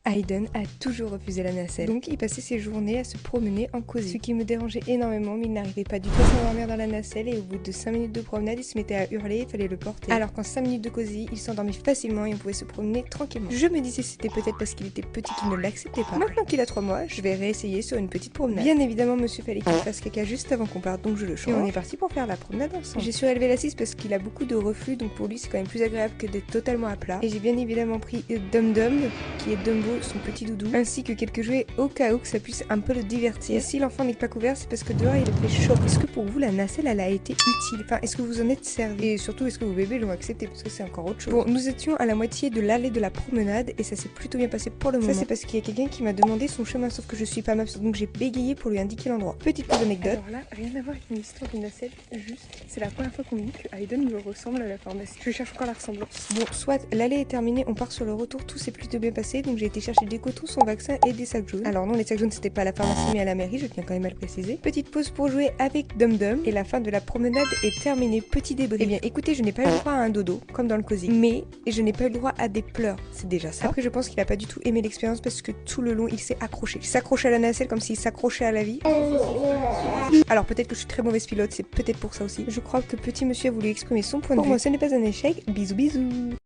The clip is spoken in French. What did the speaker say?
Hayden a toujours refusé la nacelle, donc il passait ses journées à se promener en cosy. Ce qui me dérangeait énormément, mais il n'arrivait pas du tout à s'endormir dans la nacelle et au bout de 5 minutes de promenade, il se mettait à hurler, il fallait le porter. Alors qu'en 5 minutes de cosy, il s'endormit facilement et on pouvait se promener tranquillement. Je me disais c'était peut-être parce qu'il était petit qu'il ne l'acceptait pas. Maintenant qu'il a 3 mois, je vais réessayer sur une petite promenade. Bien évidemment, monsieur fallait qu'il fasse caca juste avant qu'on parte, donc je le change. Et on est parti pour faire la promenade ensemble. J'ai surélevé l'assise parce qu'il a beaucoup de reflux, donc pour lui c'est quand même plus agréable que d'être totalement à plat. Et j'ai bien évidemment pris Dum Dum, qui est Dumbo, son petit doudou, ainsi que quelques jouets au cas où que ça puisse un peu le divertir. Et si l'enfant n'est pas couvert, c'est parce que dehors il fait chaud. Est-ce que pour vous la nacelle elle a été utile? Enfin, est-ce que vous en êtes servi? Et surtout, est-ce que vos bébés l'ont accepté? Parce que c'est encore autre chose. Bon, nous étions à la moitié de l'allée de la promenade et ça s'est plutôt bien passé pour le moment. Ça c'est parce qu'il y a quelqu'un qui m'a demandé son chemin, sauf que je suis pas maps, donc j'ai bégayé pour lui indiquer l'endroit. Petite pause anecdote. Alors là, rien à voir avec une histoire d'une nacelle, juste, c'est la première fois qu'on me dit que Hayden me ressemble à la pharmacie. Je cherche encore la ressemblance. Bon, soit l'allée est terminée, on part sur le retour, tout s'est plutôt bien passé, donc j'ai été chercher des cotons, son vaccin et des sacs jaunes. Alors non, les sacs jaunes c'était pas à la pharmacie mais à la mairie, je tiens quand même à le préciser. Petite pause pour jouer avec Dum Dum et la fin de la promenade est terminée. Petit débrief. Eh bien écoutez, je n'ai pas eu le droit à un dodo, comme dans le cosy, mais je n'ai pas eu le droit à des pleurs, c'est déjà ça. Après je pense qu'il a pas du tout aimé l'expérience parce que tout le long il s'est accroché. Il s'accrochait à la nacelle comme s'il s'accrochait à la vie. Alors peut-être que je suis très mauvaise pilote, c'est peut-être pour ça aussi. Je crois que petit monsieur a voulu exprimer son point de vue. Pour moi ce n'est pas un échec, bisous bisous.